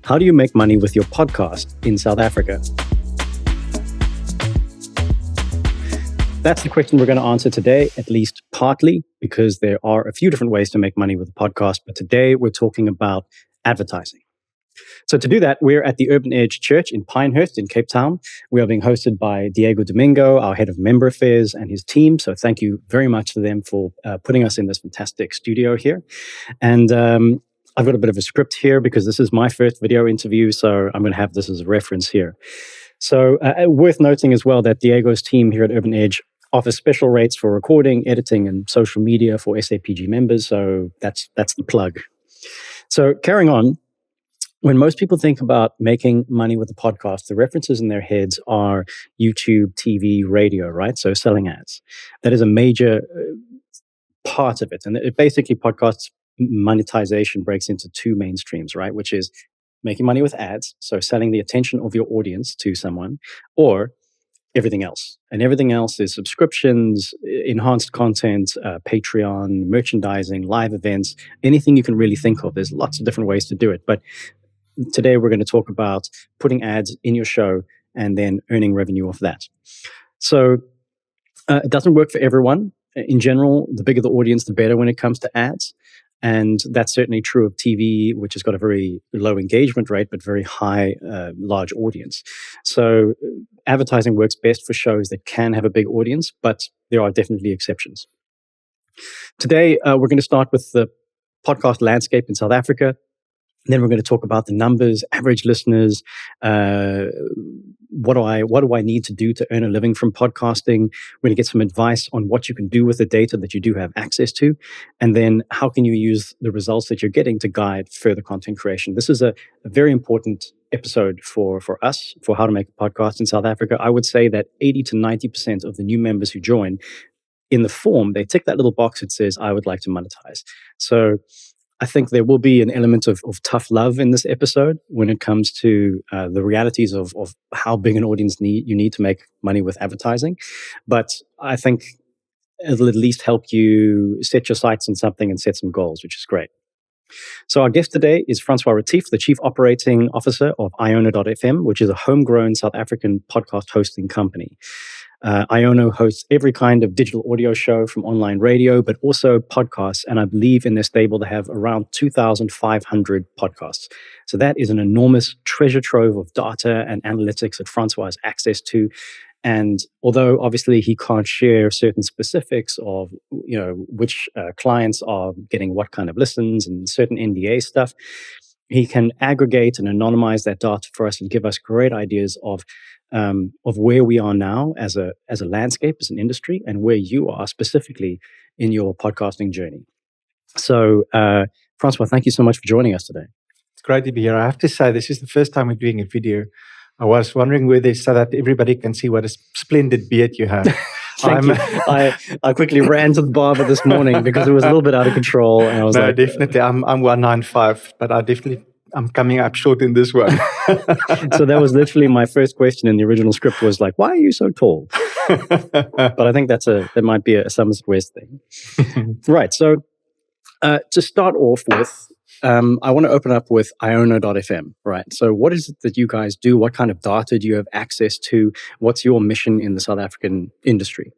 How do you make money with your podcast in South Africa? That's the question we're going to answer today, at least partly, because there are a few different ways to make money with a podcast. But today we're talking about advertising. So to do that, we're at the Urban Edge Church in Pinehurst in Cape Town. We are being hosted by Diego Domingo, our head of member affairs, and his team. So thank you very much to them for putting us in this fantastic studio here. And I've got a bit of a script here because this is my first video interview. So I'm going to have this as a reference here. So worth noting as well that Diego's team here at Urban Edge offers special rates for recording, editing, and social media for SAPG members. So that's the plug. So carrying on, when most people think about making money with a podcast, the references in their heads are YouTube, TV, radio, right? So selling ads. That is a major part of it. And basically podcasts monetization breaks into two main streams, right? Which is making money with ads, so selling the attention of your audience to someone, or everything else. And everything else is subscriptions, enhanced content, Patreon, merchandising, live events, anything you can really think of. There's lots of different ways to do it. But today we're going to talk about putting ads in your show and then earning revenue off that. So it doesn't work for everyone. In general, the bigger the audience, the better when it comes to ads. And that's certainly true of TV, which has got a very low engagement rate, but very high, large audience. So advertising works best for shows that can have a big audience, but there are definitely exceptions. Today, we're going to start with the podcast landscape in South Africa. Then we're going to talk about the numbers, average listeners, what do I need to do to earn a living from podcasting? We're going to get some advice on what you can do with the data that you do have access to. And then how can you use the results that you're getting to guide further content creation? This is a very important episode for us, for how to make a podcast in South Africa. I would say that 80 to 90% of the new members who join, in the form, they tick that little box that says, I would like to monetize. So I think there will be an element of tough love in this episode when it comes to the realities of how big an audience you need to make money with advertising. But I think it'll at least help you set your sights on something and set some goals, which is great. So our guest today is Francois Retief, the Chief Operating Officer of Ionofm, which is a homegrown South African podcast hosting company. Iono hosts every kind of digital audio show from online radio, but also podcasts. And I believe in their stable, they have around 2,500 podcasts. So that is an enormous treasure trove of data and analytics that Francois has access to. And although obviously he can't share certain specifics of, which clients are getting what kind of listens and certain NDA stuff, he can aggregate and anonymize that data for us and give us great ideas of where we are now as a landscape, as an industry, and where you are specifically in your podcasting journey. So, Francois, thank you so much for joining us today. It's great to be here. I have to say, this is the first time we're doing a video. I was wondering whether so that everybody can see what a splendid beard you have. Thank you. I quickly ran to the barber this morning because it was a little bit out of control. And I was definitely. I'm 195, but I'm coming up short in this one. So that was literally my first question in the original script was like, why are you so tall? But I think that might be a Somerset West thing. Right. So to start off with, I want to open up with Iono.fm, right? So what is it that you guys do? What kind of data do you have access to? What's your mission in the South African industry?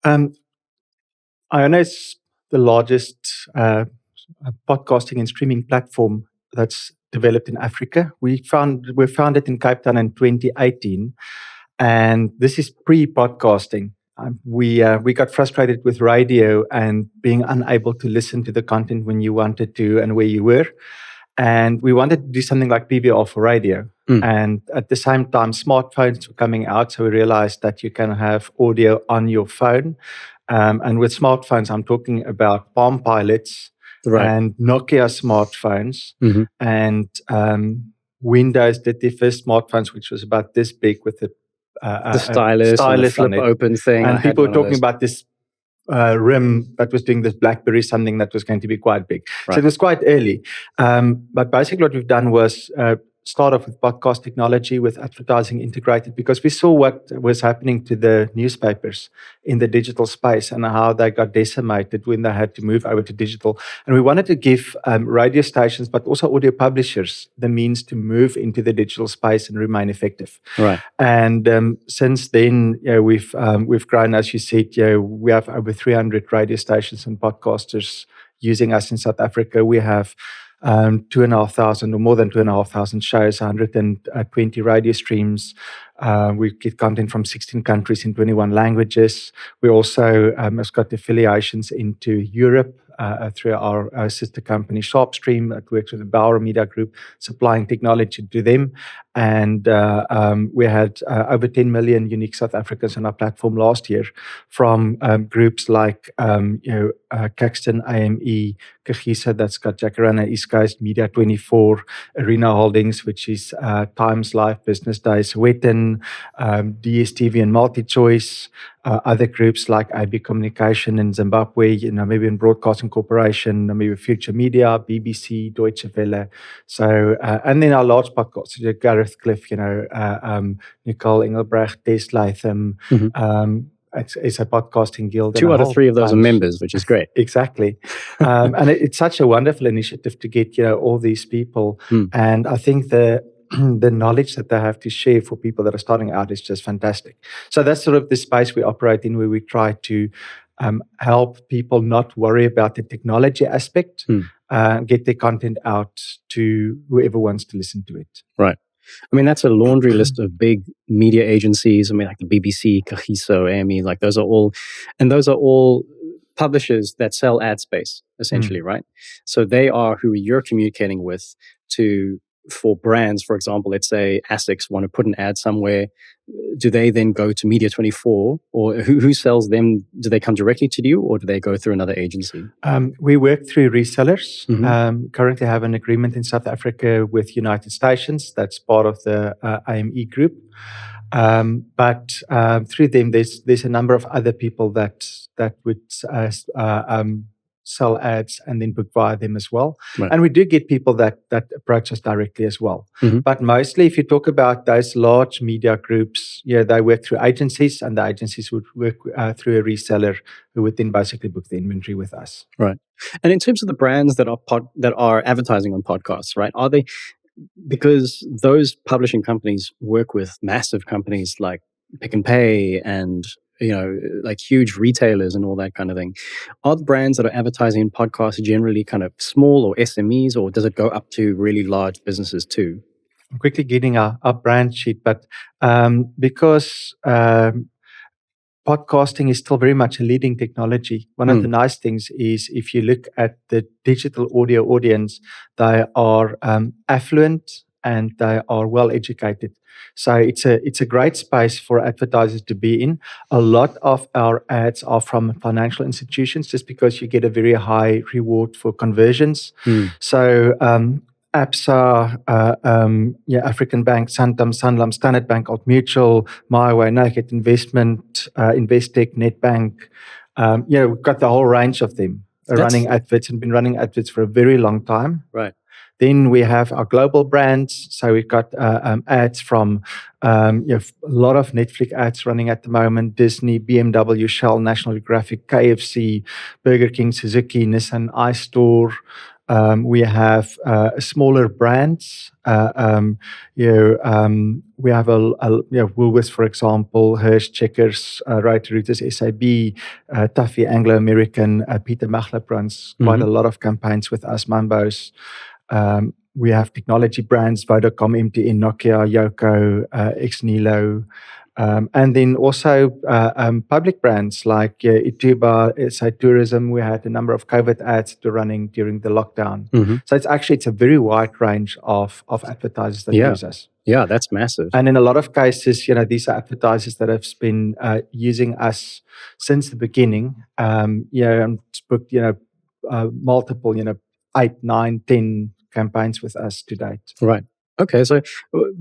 Iono is the largest podcasting and streaming platform that's developed in Africa. We founded in Cape Town in 2018, and this is pre-podcasting. We got frustrated with radio and being unable to listen to the content when you wanted to and where you were. And we wanted to do something like PVR for radio. And at the same time, smartphones were coming out. So we realized that you can have audio on your phone. And with smartphones, I'm talking about Palm Pilots, right, and Nokia smartphones. Mm-hmm. And Windows did their first smartphones, which was about this big with the stylus and the flip open thing. And people were talking about this rim that was doing this BlackBerry, something that was going to be quite big. Right. So it was quite early. But basically what we've done was start off with podcast technology, with advertising integrated, because we saw what was happening to the newspapers in the digital space and how they got decimated when they had to move over to digital. And we wanted to give radio stations, but also audio publishers, the means to move into the digital space and remain effective. Right. And since then, we've grown, as you said. We have over 300 radio stations and podcasters using us in South Africa. We have 2,500 or more than 2,500 shows, 120 radio streams. We get content from 16 countries in 21 languages. We also have got affiliations into Europe through our sister company Sharpstream that works with the Bauer Media Group, supplying technology to them. And we had over 10 million unique South Africans on our platform last year from groups like Caxton, AME, Kagiso, that's got Jacaranda, East Coast, Media 24, Arena Holdings, which is Times Live, Business Days, Witten, DSTV and MultiChoice, other groups like IB Communication in Zimbabwe, Namibian Broadcasting Corporation, Namibia Future Media, BBC, Deutsche Welle. So, and then our large podcasts, Gareth Cliff, Nicole Engelbrecht, Des Latham. It's a podcasting guild. 2 out of 3 of those are members, which is great. Exactly. And it's such a wonderful initiative to get, all these people. And I think the knowledge that they have to share for people that are starting out is just fantastic. So that's sort of the space we operate in, where we try to help people not worry about the technology aspect, get their content out to whoever wants to listen to it. Right. I mean, that's a laundry list of big media agencies. I mean, like the BBC, Kagiso, AME, like those are all publishers that sell ad space, essentially, right? So they are who you're communicating with for brands. For example, let's say ASICS want to put an ad somewhere. Do they then go to Media 24, or who sells them? Do they come directly to you, or do they go through another agency? We work through resellers. Currently have an agreement in South Africa with United Stations. That's part of the AME group. But through them, there's a number of other people that would sell ads and then book via them as well. Right. And we do get people that approach us directly as well. But mostly, if you talk about those large media groups, they work through agencies, and the agencies would work through a reseller who would then basically book the inventory with us. Right. And in terms of the brands that are advertising on podcasts, right? Are they, because those publishing companies work with massive companies like Pick and Pay and like huge retailers and all that kind of thing. Are the brands that are advertising in podcasts generally kind of small or SMEs, or does it go up to really large businesses too? I'm quickly getting our brand sheet, but because podcasting is still very much a leading technology, one of the nice things is if you look at the digital audio audience, they are affluent and they are well educated. So it's a great space for advertisers to be in. A lot of our ads are from financial institutions, just because you get a very high reward for conversions. So ABSA, African Bank, Sanlam, Standard Bank, Old Mutual, MyWay, Naked Investment, Investec, Nedbank. We've got the whole range of them running adverts, and been running adverts for a very long time. Right. Then we have our global brands. So we've got ads from a lot of Netflix ads running at the moment: Disney, BMW, Shell, National Geographic, KFC, Burger King, Suzuki, Nissan, iStore. We have smaller brands. We have Woolworths, for example, Hirsch, Checkers, Reuters, SAB, Tuffy, Anglo American, Peter Magla runs quite a lot of campaigns with us, Mambos. We have technology brands: Vodacom, MTN, Nokia, Yoko, Xnilo. And then also public brands like Ituba, SA Tourism. We had a number of COVID ads that were running during the lockdown. So it's a very wide range of advertisers that use us. Yeah, that's massive. And in a lot of cases, these are advertisers that have been using us since the beginning. And booked, multiple, 8, 9, 10 campaigns with us to date. Right. Okay, so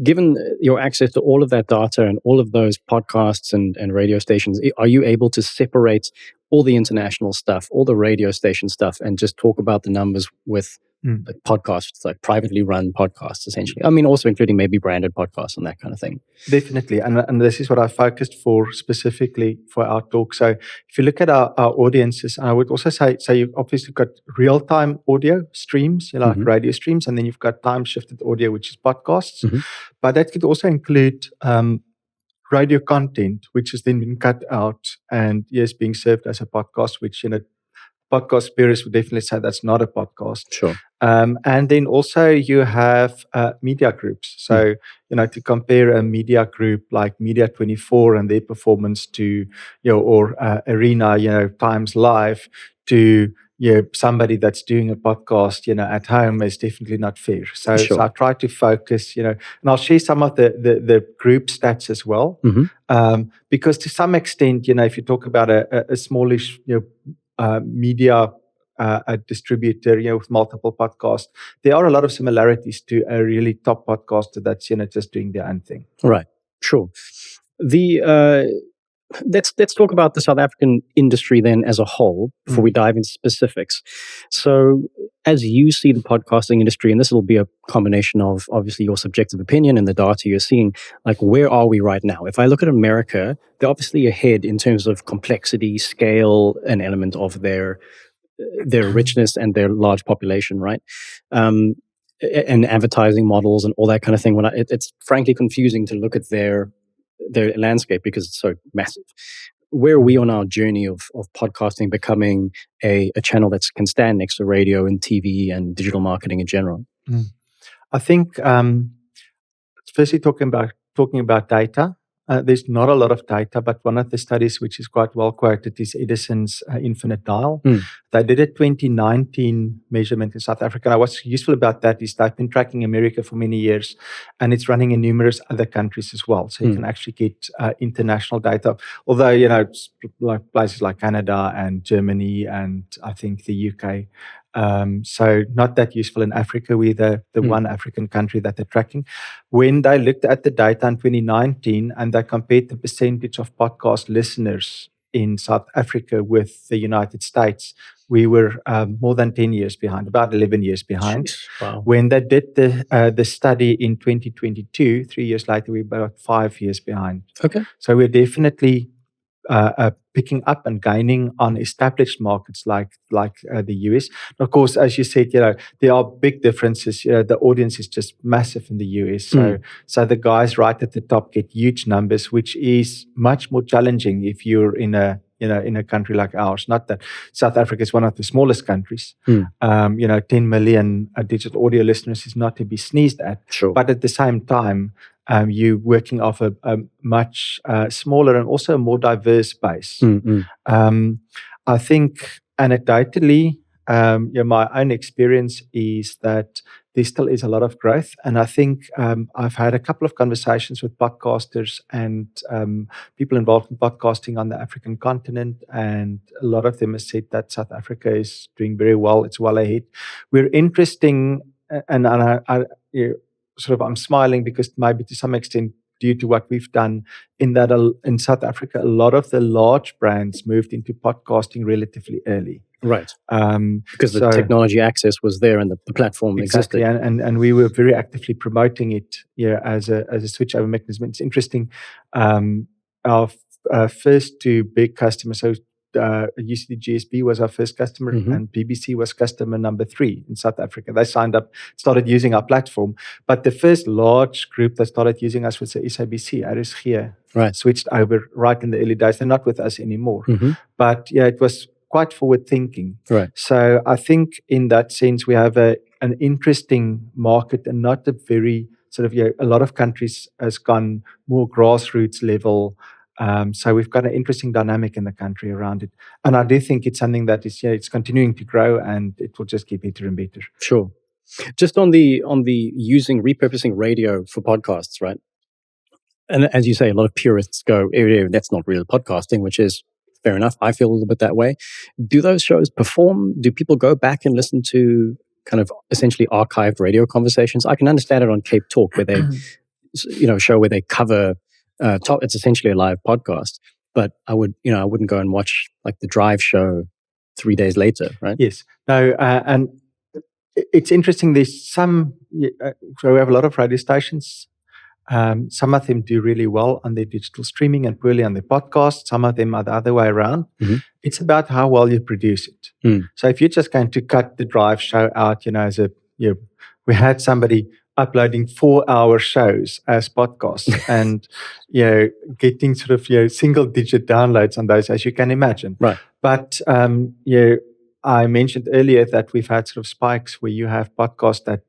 given your access to all of that data and all of those podcasts and radio stations, are you able to separate all the international stuff, all the radio station stuff, and just talk about the numbers with like podcasts, like privately run podcasts, essentially. I mean, also including maybe branded podcasts and that kind of thing. Definitely. And this is what I focused for specifically for our talk. So if you look at our audiences, I would also say you've obviously got real-time audio streams, like radio streams, and then you've got time-shifted audio, which is podcasts. But that could also include radio content, which has then been cut out and yes, being served as a podcast, which podcast purists would definitely say that's not a podcast. Sure. And then also you have media groups. So, to compare a media group like Media 24 and their performance to, or Arena, Times Live to, somebody that's doing a podcast, at home is definitely not fair. So, Sure. so I try to focus, and I'll share some of the group stats as well. Because to some extent, if you talk about a smallish, media a distributor, with multiple podcasts, there are a lot of similarities to a really top podcaster that's, just doing their own thing. Right. Sure. Let's talk about the South African industry then as a whole before we dive into specifics. So as you see the podcasting industry, and this will be a combination of obviously your subjective opinion and the data you're seeing, like where are we right now? If I look at America, they're obviously ahead in terms of complexity, scale, an element of their richness and their large population, right? And advertising models and all that kind of thing. It's frankly confusing to look at their landscape because it's so massive. Where are we on our journey of podcasting becoming a channel that can stand next to radio and TV and digital marketing in general? I think firstly talking about data. There's not a lot of data, but one of the studies which is quite well quoted is Edison's Infinite Dial. They did a 2019 measurement in South Africa. Now, what's useful about that is they've been tracking America for many years, and it's running in numerous other countries as well. So you can actually get international data. Although, it's like places like Canada and Germany and I think the UK. So not that useful in Africa. We're the one African country that they're tracking. When they looked at the data in 2019 and they compared the percentage of podcast listeners in South Africa with the United States, we were more than 10 years behind, about 11 years behind. Jeez, wow. When they did the study in 2022, 3 years later, we're about 5 years behind. Okay. So we're definitely picking up and gaining on established markets like the US. Of course, as you said, there are big differences. The audience is just massive in the US. So the guys right at the top get huge numbers, which is much more challenging if you're in a country like ours. Not that South Africa is one of the smallest countries. 10 million digital audio listeners is not to be sneezed at. Sure. But at the same time, you're working off a much smaller and also a more diverse base. I think anecdotally, my own experience is that there still is a lot of growth. And I think I've had a couple of conversations with podcasters and people involved in podcasting on the African continent. And a lot of them have said that South Africa is doing very well. It's well ahead. We're interesting, and I'm smiling because maybe to some extent due to what we've done in that in South Africa, a lot of the large brands moved into podcasting relatively early. Right. Because the technology access was there and the platform exactly existed. And we were very actively promoting it as a switchover mechanism. It's interesting. Our first two big customers, so UCD GSB was our first customer, and BBC was customer number 3 in South Africa. They signed up, started using our platform. But the first large group that started using us was the SABC, RSG. Right. Switched over right in the early days. They're not with us anymore. But it was quite forward thinking. Right. So I think in that sense, we have an interesting market and not a very a lot of countries has gone more grassroots level. So we've got an interesting dynamic in the country around it. And I do think it's something that is, it's continuing to grow and it will just get better and better. Sure. Just on the using repurposing radio for podcasts, right? And as you say, a lot of purists go, that's not real podcasting, which is fair enough. I feel a little bit that way. Do those shows perform? Do people go back and listen to kind of essentially archived radio conversations? I can understand it on Cape Talk where they, show where they cover it's essentially a live podcast, but I wouldn't go and watch like the Drive show 3 days later, right? Yes. No, and it's interesting. There's some, so we have a lot of radio stations. Some of them do really well on their digital streaming and poorly on their podcast. Some of them are the other way around. Mm-hmm. It's about how well you produce it. So if you're just going to cut the drive show out, we had somebody uploading 4-hour shows as podcasts and getting sort of single-digit downloads on those, as you can imagine. Right. But I mentioned earlier that we've had sort of spikes where you have podcasts that,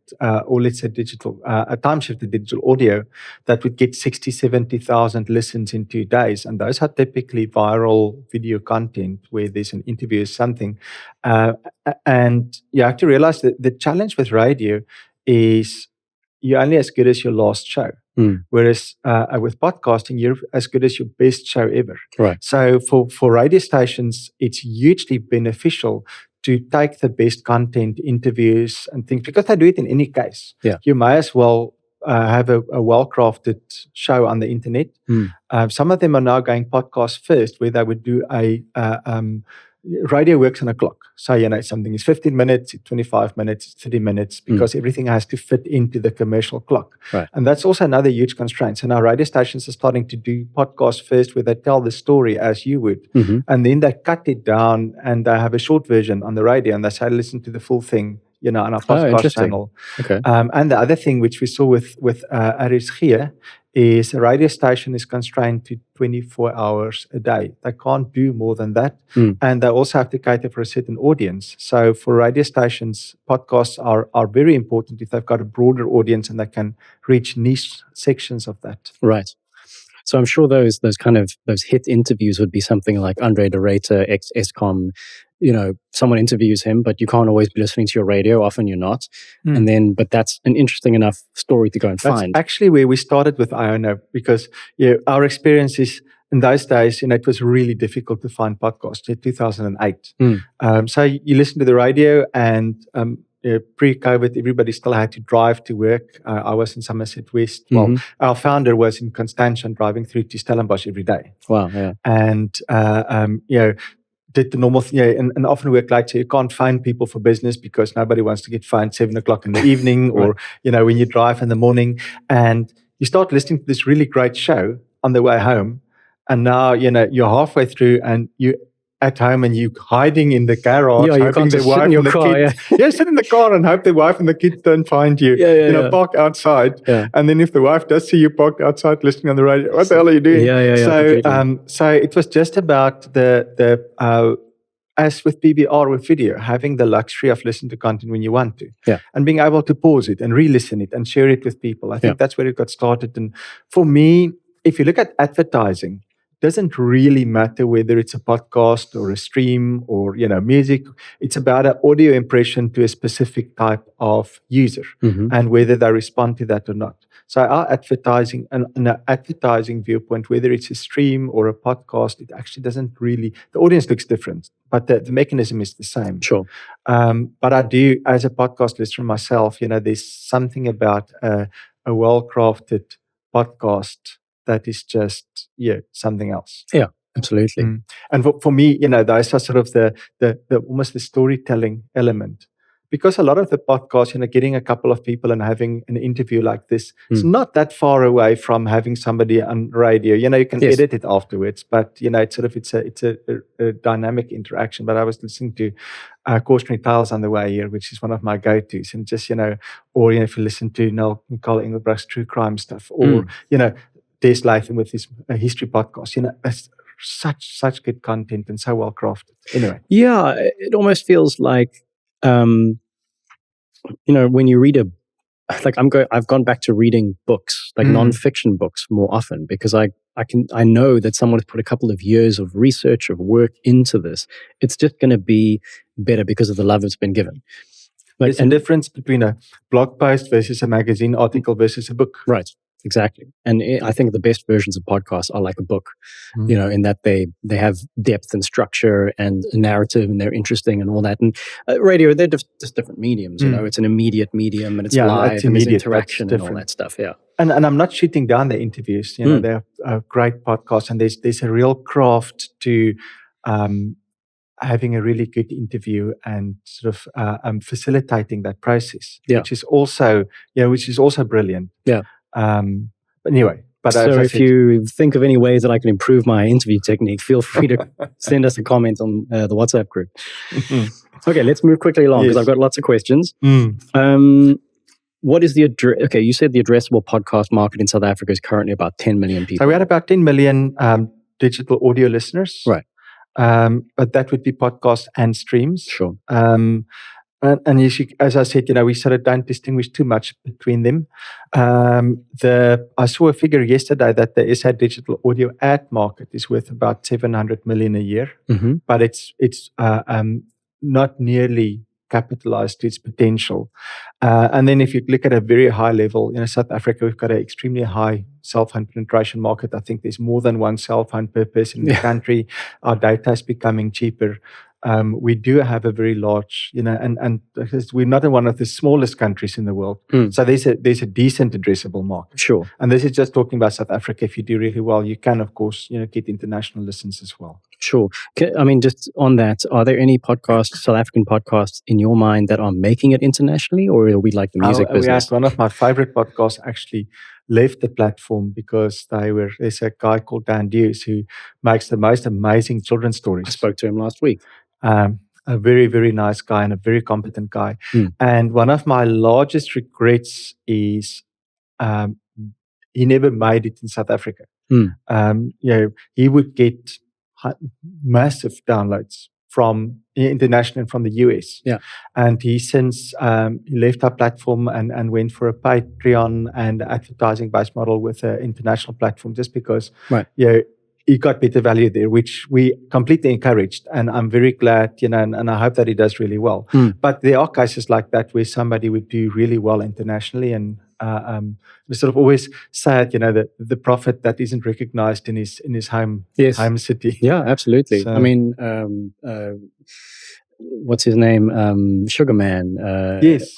or let's say digital, a time-shifted digital audio that would get 60, 70,000 listens in 2 days. And those are typically viral video content where there's an interview or something. And you have to realize that the challenge with radio is you're only as good as your last show. Whereas with podcasting, you're as good as your best show ever. Right. So for radio stations, it's hugely beneficial to take the best content, interviews and things, because they do it in any case. Yeah. You may as well have a well-crafted show on the internet. Some of them are now going podcast first, where they would do radio works on a clock. So, something is 15 minutes, 25 minutes, 30 minutes, because everything has to fit into the commercial clock. Right. And that's also another huge constraint. So now radio stations are starting to do podcasts first, where they tell the story as you would. And then they cut it down and they have a short version on the radio and they say, listen to the full thing, on our podcast channel. Okay. And the other thing which we saw with RSG is a radio station is constrained to 24 hours a day. They can't do more than that. And they also have to cater for a certain audience. So for radio stations, podcasts are very important if they've got a broader audience and they can reach niche sections of that. Right. So I'm sure those hit interviews would be something like Andre de Ruyter, ex-Eskom. Someone interviews him, but you can't always be listening to your radio. Often you're not. But that's an interesting enough story to go and find. That's actually where we started with Ionofm, because our experience is in those days, it was really difficult to find podcasts in 2008. So you listen to the radio and pre-COVID, everybody still had to drive to work. I was in Somerset West. Well, our founder was in Constantia and driving through to Stellenbosch every day. Wow, yeah. And, did the normal thing, and often work late, so you can't find people for business because nobody wants to get fined 7 o'clock in the evening or, when you drive in the morning. And you start listening to this really great show on the way home. And now, you're halfway through and you at home and you hiding in the garage, hoping the wife and the kids. Sit in the car and hope the wife and the kids don't find you. Park outside. Yeah. And then if the wife does see you parked outside listening on the radio, what the hell are you doing? So it was just about the as with PBR with video, having the luxury of listening to content when you want to, and being able to pause it and re-listen it and share it with people. I think that's where it got started. And for me, if you look at advertising, doesn't really matter whether it's a podcast or a stream or music. It's about an audio impression to a specific type of user and whether they respond to that or not. So our advertising and an advertising viewpoint, whether it's a stream or a podcast, it actually doesn't really. The audience looks different, but the mechanism is the same. Sure. But I do, as a podcast listener myself, there's something about a well-crafted podcast that is just something else. Yeah, absolutely. And for me, those are sort of the almost the storytelling element, because a lot of the podcasts, getting a couple of people and having an interview like this, it's not that far away from having somebody on radio. You can edit it afterwards, but it's a dynamic interaction. But I was listening to Cautionary Tales on the way here, which is one of my go-tos, and just or if you listen to Nicole Engelbrecht's true crime stuff, or Des Latham with his history podcast, it's such good content and so well crafted. Anyway, it almost feels like, when you read I've gone back to reading books, like non-fiction books, more often, because I know that someone has put a couple of years of research, of work into this. It's just going to be better because of the love it's been given. There's a difference between a blog post versus a magazine article versus a book. Right. Exactly. And I think the best versions of podcasts are like a book, in that they have depth and structure and a narrative, and they're interesting and all that. And radio, they're just different mediums, it's an immediate medium, and it's live, and there's interaction and all that stuff. Yeah. And I'm not shooting down the interviews, they're great podcasts, and there's a real craft to having a really good interview and sort of facilitating that process, Yeah. which is also brilliant. Yeah. But anyway. But so if you think of any ways that I can improve my interview technique, feel free to send us a comment on the WhatsApp group. Okay, let's move quickly along because I've got lots of questions. What is the okay? You said the addressable podcast market in South Africa is currently about 10 million people. So we had about 10 million digital audio listeners, right? But that would be podcasts and streams. Sure. And as I said, we sort of don't distinguish too much between them. I saw a figure yesterday that the SA digital audio ad market is worth about 700 million a year, but it's not nearly capitalized to its potential. And then if you look at a very high level, South Africa, we've got an extremely high cell phone penetration market. I think there's more than one cell phone per person in the country. Our data is becoming cheaper. We do have a very large, and we're not in one of the smallest countries in the world. So there's a decent addressable market. Sure. And this is just talking about South Africa. If you do really well, you can, of course, get international listens as well. Sure. I mean, just on that, are there any podcasts, South African podcasts, in your mind that are making it internationally, or are we like the music business? One of my favorite podcasts actually left the platform because there's a guy called Dan Dews who makes the most amazing children's stories. I spoke to him last week. A very, very nice guy and a very competent guy. And one of my largest regrets is he never made it in South Africa. He would get massive downloads from international and from the US. Yeah. And he since he left our platform and went for a Patreon and advertising-based model with an international platform just because he got better value there, which we completely encouraged. And I'm very glad, and I hope that he does really well. But there are cases like that where somebody would do really well internationally, and we sort of always sad, the prophet that isn't recognized in his home city. Yeah, absolutely. So, I mean, what's his name? Sugar Man. Yes.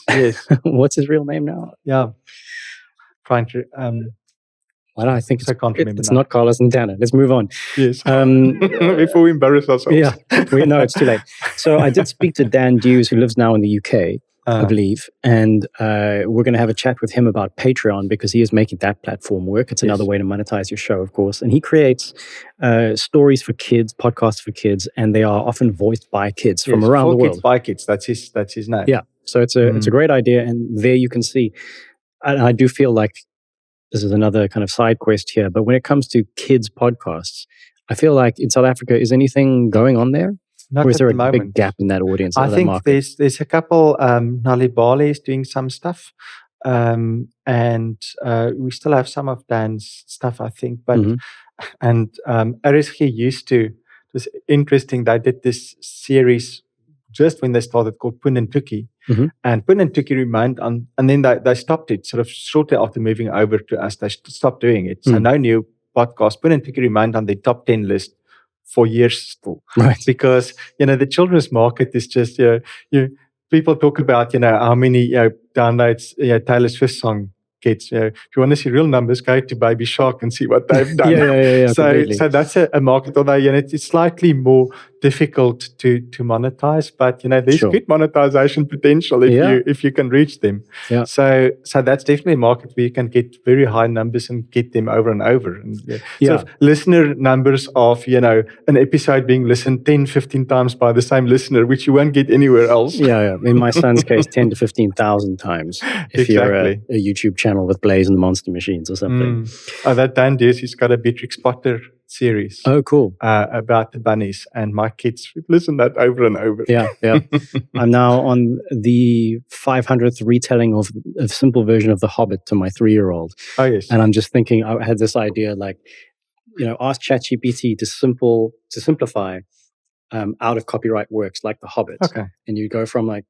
What's his real name now? Yeah. Trying to. I think I can't remember. It's not Carlos Santana. Let's move on. Yes. Before we embarrass ourselves. Yeah. No, it's too late. So I did speak to Dan Dews, who lives now in the UK, I believe. And we're going to have a chat with him about Patreon because he is making that platform work. It's another way to monetize your show, of course. And he creates stories for kids, podcasts for kids, and they are often voiced by kids from around the world. Kids by kids. That's his name. Yeah. So it's a great idea. And there you can see, and I do feel like this is another kind of side quest here, but when it comes to kids podcasts, I feel like in South Africa, is anything going on there? Not or is there a big gap in that audience? I think there's a couple. Nali Bali is doing some stuff, and we still have some of Dan's stuff, I think. But and RSG used to. It was interesting. They did this series just when they started called Pun and Tukkie. And Pun and Tukkie remained on, and then they stopped it sort of shortly after moving over to us. They stopped doing it. So no new podcast. Pun and Tukkie remained on the top 10 list for years still. Right. Because, the children's market is just, people talk about, how many downloads Taylor Swift song gets. If you want to see real numbers, go to Baby Shark and see what they've done. Yeah, so that's a market, although it's slightly more difficult to monetize, but there's good monetization potential if you can reach them. Yeah. So that's definitely a market where you can get very high numbers and get them over and over. And sort of listener numbers of an episode being listened 10, 15 times by the same listener, which you won't get anywhere else. Yeah. In my son's case, 10 to 15,000 times. If you're a YouTube channel with Blaze and the Monster Machines or something. That Dan Dews, he's got a Beatrix Potter series. Oh, cool. About the bunnies, and my kids listen that over and over. Yeah. I'm now on the 500th retelling of a simple version of The Hobbit to my 3-year-old. Oh, yes. And I'm just thinking, I had this idea like, ask ChatGPT to simplify out of copyright works like The Hobbit. Okay. And you go from like,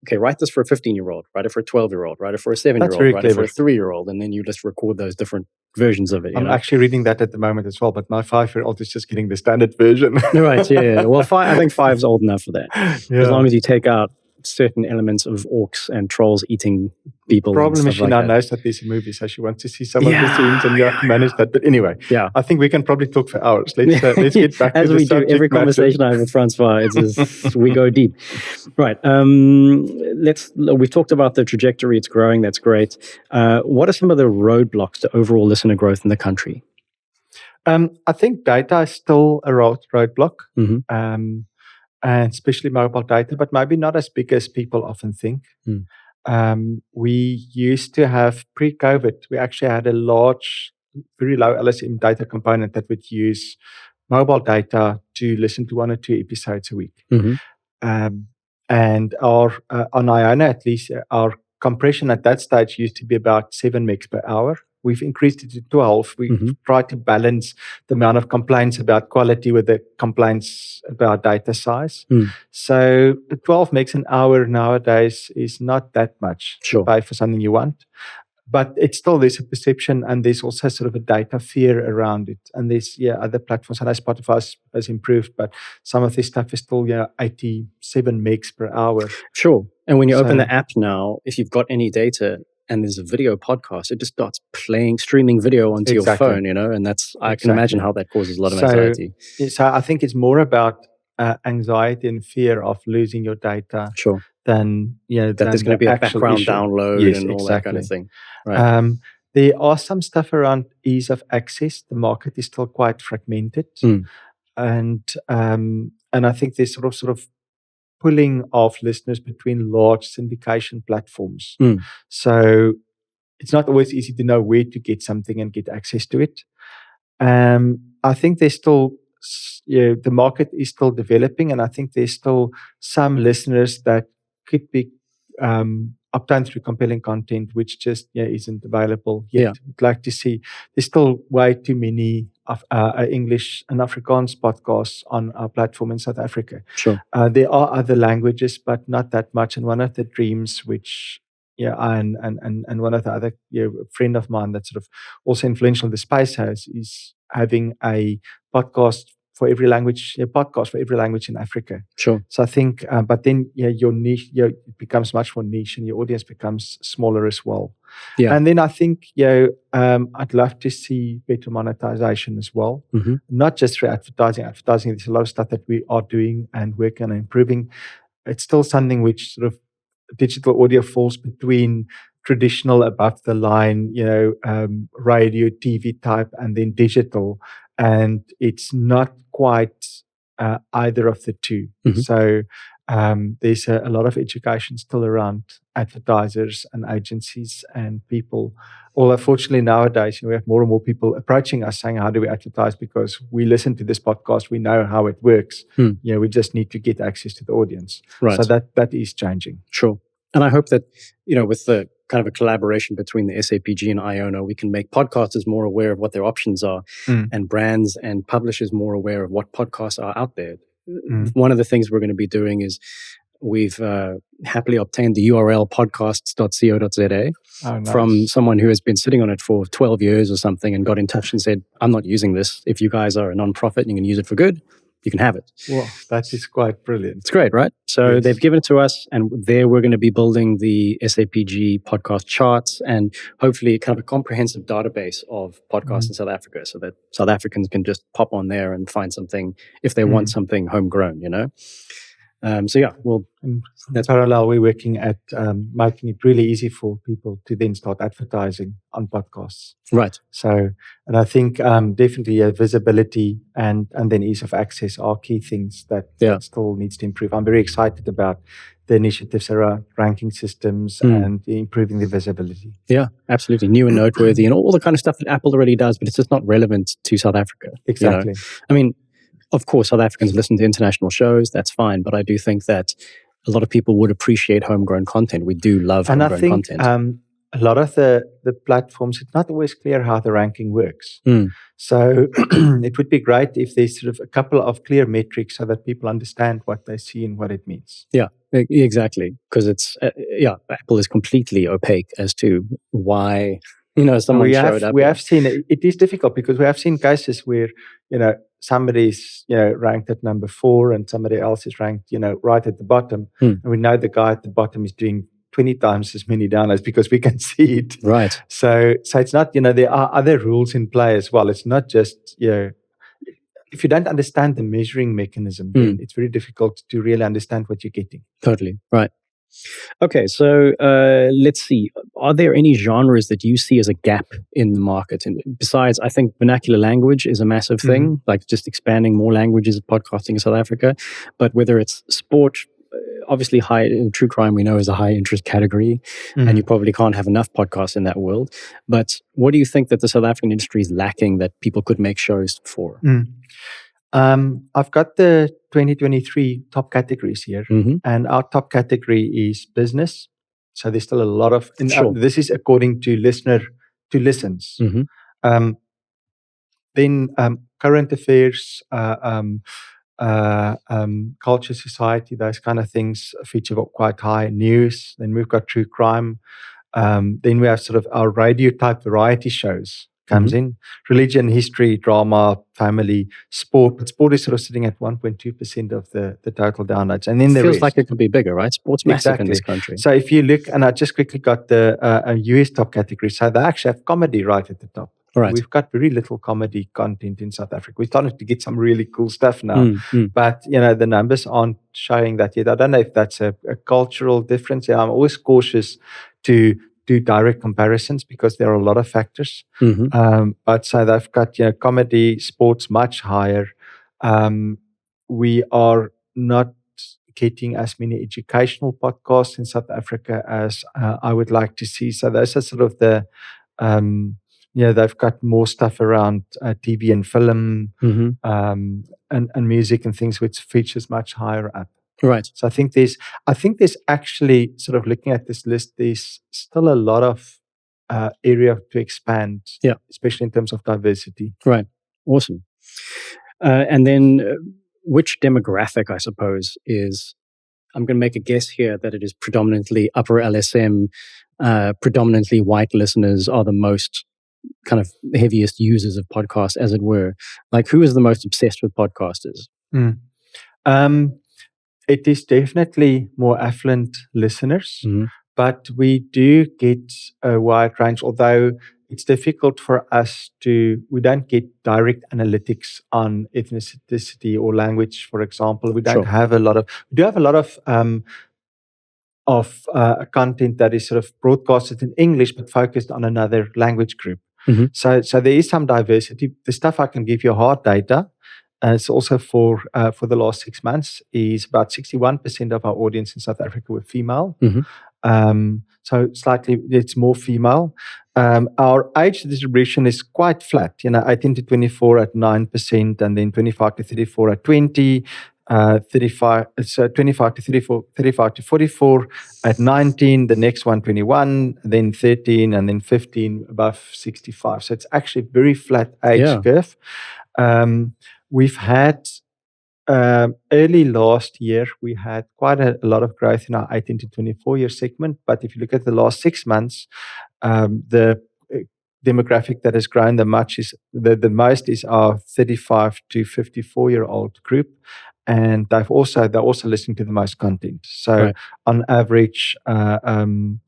okay, write this for a 15-year-old, write it for a 12-year-old, write it for a 7-year-old, write it for a 3-year-old, and then you just record those different versions of it. I'm actually reading that at the moment as well, but my 5-year-old is just getting the standard version. Right, yeah. Well, I think 5's old enough for that. As long as you take out certain elements of orcs and trolls eating people. Problem is, she now knows that there's a movie, so she wants to see some of the scenes, and you have to manage that. But anyway, I think we can probably talk for hours. Let's get back as to the we do every conversation I have with Francois. It's just, we go deep, right? We've talked about the trajectory; it's growing. That's great. What are some of the roadblocks to overall listener growth in the country? I think data is still a roadblock. Mm-hmm. And especially mobile data, but maybe not as big as people often think. We used to have pre-COVID, we actually had a large, very low LSM data component that would use mobile data to listen to 1 or 2 episodes a week. Mm-hmm. And our on Iono, at least, our compression at that stage used to be about 7 megs per hour. We've increased it to 12. We've tried to balance the amount of complaints about quality with the complaints about data size. So 12 megs an hour nowadays is not that much to pay for something you want. But it's still, there's a perception, and there's also sort of a data fear around it. And there's other platforms. I know Spotify has improved, but some of this stuff is still 87 megs per hour. Sure. And when you open the app now, if you've got any data and there's a video podcast, it just starts streaming video onto your phone, and that's, I can imagine how that causes a lot of anxiety. So I think it's more about anxiety and fear of losing your data than, that there's going to be a background download and all that kind of thing. Right. There are some stuff around ease of access. The market is still quite fragmented. And I think there's sort of pulling of listeners between large syndication platforms. So it's not always easy to know where to get something and get access to it. I think there's still, the market is still developing, and I think there's still some listeners that could be obtained through compelling content, which just isn't available yet. I'd like to see, there's still way too many of English and Afrikaans podcasts on our platform in South Africa. There are other languages, but not that much. And one of the dreams, which and one of the other friend of mine that's sort of also influential in the space is having a podcast for every language, a podcast for every language in Africa. So I think, but then your niche, it becomes much more niche, and your audience becomes smaller as well. And then I think, I'd love to see better monetization as well, not just through advertising. Advertising, there's a lot of stuff that we are doing and working on improving. It's still something which sort of digital audio falls between traditional above the line, radio, TV type, and then digital. And it's not quite either of the two. So there's a lot of education still around advertisers and agencies and people. Although fortunately nowadays, we have more and more people approaching us saying, how do we advertise? Because we listen to this podcast, we know how it works. We just need to get access to the audience. Right. So that is changing. Sure. And I hope that, with the kind of a collaboration between the SAPG and Iono, we can make podcasters more aware of what their options are, and brands and publishers more aware of what podcasts are out there. One of the things we're going to be doing is we've happily obtained the URL podcasts.co.za from someone who has been sitting on it for 12 years or something and got in touch and said, I'm not using this. If you guys are a non-profit and you can use it for good, you can have it. Well, that is quite brilliant. It's great, right? So they've given it to us, and there we're going to be building the SAPG podcast charts and hopefully kind of a comprehensive database of podcasts in South Africa, so that South Africans can just pop on there and find something if they want something homegrown, That's parallel. We're working at making it really easy for people to then start advertising on podcasts. Right. So, and I think definitely visibility and then ease of access are key things that still needs to improve. I'm very excited about the initiatives around ranking systems and improving the visibility. Yeah, absolutely. New and noteworthy and all the kind of stuff that Apple already does, but it's just not relevant to South Africa. Exactly. I mean, of course, South Africans listen to international shows. That's fine. But I do think that a lot of people would appreciate homegrown content. We do love homegrown content. A lot of the platforms, it's not always clear how the ranking works. So it would be great if there's sort of a couple of clear metrics so that people understand what they see and what it means. Yeah, exactly. Because it's, Apple is completely opaque as to why someone showed up. We have seen it is difficult because we have seen cases where somebody's ranked at number 4 and somebody else is ranked right at the bottom, and we know the guy at the bottom is doing 20 times as many downloads because we can see it. Right. So it's not there are other rules in play as well. It's not just if you don't understand the measuring mechanism, then it's very difficult to really understand what you're getting. Totally right. Okay, so let's see. Are there any genres that you see as a gap in the market? And besides, I think vernacular language is a massive thing, like just expanding more languages of podcasting in South Africa. But whether it's sport, obviously true crime we know is a high interest category, and you probably can't have enough podcasts in that world. But what do you think that the South African industry is lacking that people could make shows for? I've got the 2023 top categories here, and our top category is business. So there's still a lot of, this is according to listens. Then current affairs, culture, society, those kind of things feature quite high. News. Then we've got true crime. Then we have sort of our radio type variety shows comes in. Religion, history, drama, family, sport. But sport is sort of sitting at 1.2% of the total downloads. And then there feels like it could be bigger, right? Sport's massive in this country. So if you look, and I just quickly got the US top category. So they actually have comedy right at the top. Right. We've got very little comedy content in South Africa. We're starting to get some really cool stuff now. But, the numbers aren't showing that yet. I don't know if that's a cultural difference. I'm always cautious to do direct comparisons because there are a lot of factors. But so they've got, comedy, sports much higher. We are not getting as many educational podcasts in South Africa as I would like to see. So those are sort of the... they've got more stuff around TV and film and music and things which features much higher up. Right. So I think there's actually, sort of looking at this list, there's still a lot of area to expand, especially in terms of diversity. Right. Awesome. And then which demographic, I suppose, I'm going to make a guess here that it is predominantly upper LSM, predominantly white listeners are the most kind of heaviest users of podcasts, as it were. Like, who is the most obsessed with podcasters? It is definitely more affluent listeners, but we do get a wide range, although it's difficult for us we don't get direct analytics on ethnicity or language, for example. We don't have we do have a lot of content that is sort of broadcasted in English, but focused on another language group. So there is some diversity. The stuff I can give you hard data, it's also for the last 6 months, is about 61% of our audience in South Africa were female. So slightly, it's more female. Our age distribution is quite flat. 18 to 24 at 9%, and then 25 to 34 at 20%. 25 to 44 at 19, the next one 21, then 13, and then 15 above 65. So it's actually a very flat age curve. We've had early last year, we had quite a lot of growth in our 18 to 24 year segment. But if you look at the last 6 months, the demographic that has grown the most is our 35 to 54 year old group. And they're also listening to the most content. So on average, so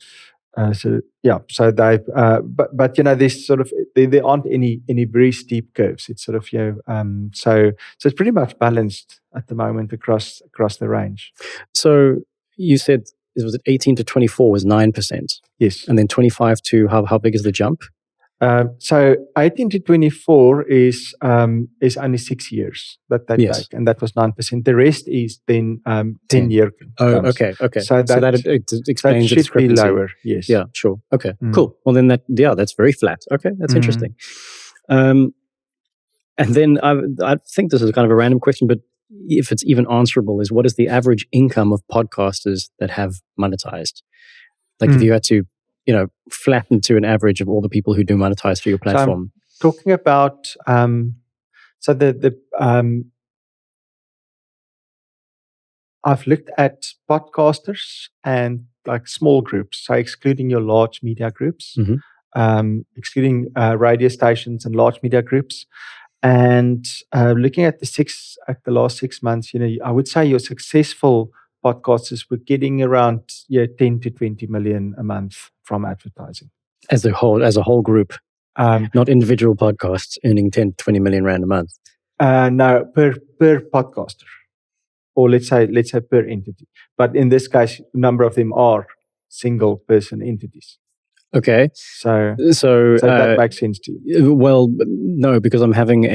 they've, but there's sort of, there aren't any very steep curves. It's sort of, so it's pretty much balanced at the moment across the range. So you said, was it 18 to 24 was 9%? Yes. And then 25 to how big is the jump? So 18 to 24 is only 6 years that they take, and that was 9%. The rest is then 10-year. Oh, okay. So that explains that should be lower. Yes. Yeah, sure. Okay, cool. Well, then that's very flat. Okay, that's interesting. And then I think this is kind of a random question, but if it's even answerable, is what is the average income of podcasters that have monetized? Like if you had to flatten to an average of all the people who do monetize for your platform. So I'm talking about, I've looked at podcasters and like small groups, so excluding your large media groups. excluding radio stations and large media groups. And looking at the last 6 months, I would say your successful podcasters were getting around 10 to 20 million a month from advertising. As a whole group, not individual podcasts earning 10 to 20 million rand a month. No, per podcaster, or let's say per entity. But in this case, a number of them are single person entities. Okay. So that makes sense to you. Well, no, because I'm having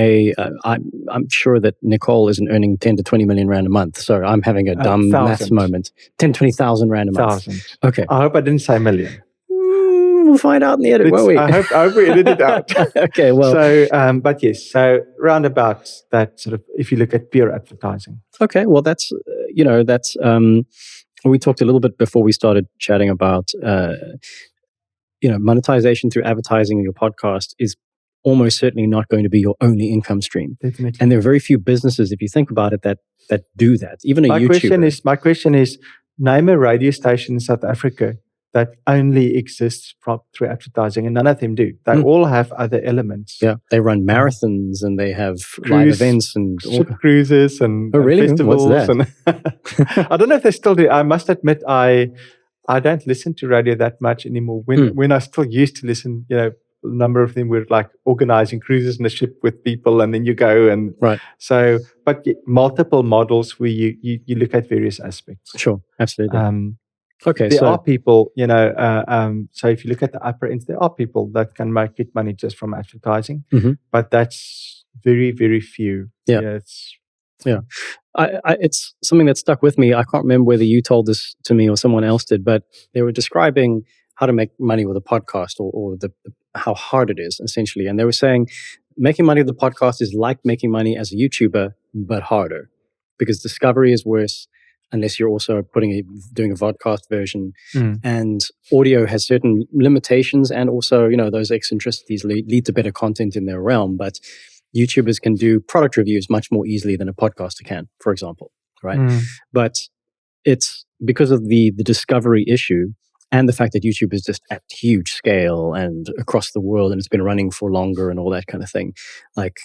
I'm sure that Nicole isn't earning 10 to 20 million rand a month. So I'm having a dumb maths moment. 10, 20,000 rand a month. 1,000. Okay. I hope I didn't say million. We'll find out in the edit, won't we? I hope we edit it out. Okay, well. So, but yes, so round about that sort of, if you look at pure advertising. Okay, well, that's, we talked a little bit before we started chatting about, monetization through advertising in your podcast is almost certainly not going to be your only income stream. Definitely. And there are very few businesses, if you think about it, that do that. Even my YouTuber. My question is, name a radio station in South Africa that only exists through advertising, and none of them do. They all have other elements. Yeah, they run marathons and they have live events and ship cruises and festivals. What's that? And I don't know if they still do. I must admit, I don't listen to radio that much anymore. When I still used to listen, a number of them were like organizing cruises in a ship with people, and then you go and right. So, but multiple models where you look at various aspects. Sure, absolutely. Okay, there are people, so if you look at the upper end, there are people that can get money just from advertising, but that's very, very few. Yeah. It's something that stuck with me. I can't remember whether you told this to me or someone else did, but they were describing how to make money with a podcast or how hard it is, essentially. And they were saying making money with a podcast is like making money as a YouTuber, but harder, because discovery is worse unless you're also doing a vodcast version. And audio has certain limitations, and also, those eccentricities lead to better content in their realm. But YouTubers can do product reviews much more easily than a podcaster can, for example, right? But it's because of the discovery issue and the fact that YouTube is just at huge scale and across the world, and it's been running for longer and all that kind of thing. Like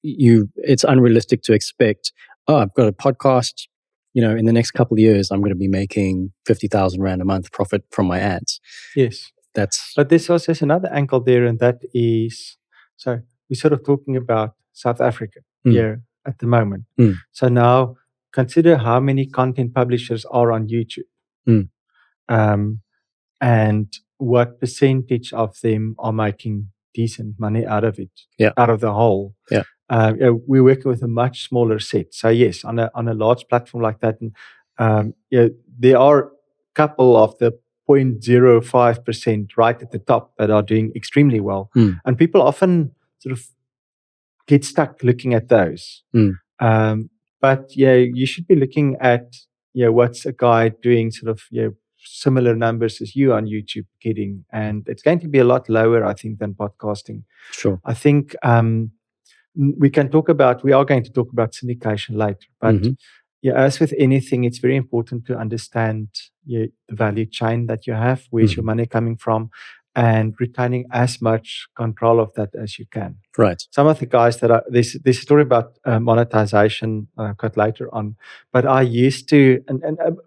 it's unrealistic to expect, I've got a podcast, in the next couple of years, I'm going to be making 50,000 rand a month profit from my ads. Yes. But there's also another angle there, and that is, so we're sort of talking about South Africa here at the moment. So now consider how many content publishers are on YouTube. And what percentage of them are making decent money out of it, out of the whole. Yeah. We're working with a much smaller set. So yes, on a large platform like that, there are a couple of the 0.05% right at the top that are doing extremely well. And people often sort of get stuck looking at those. But you should be looking at what's a guy doing sort of similar numbers as you on YouTube getting, and it's going to be a lot lower, I think, than podcasting. Sure. I think we are going to talk about syndication later, but as with anything, it's very important to understand the value chain that you have, where's your money coming from, and retaining as much control of that as you can. Right. Some of the guys there's a story about monetization I've got later on, but I used to, and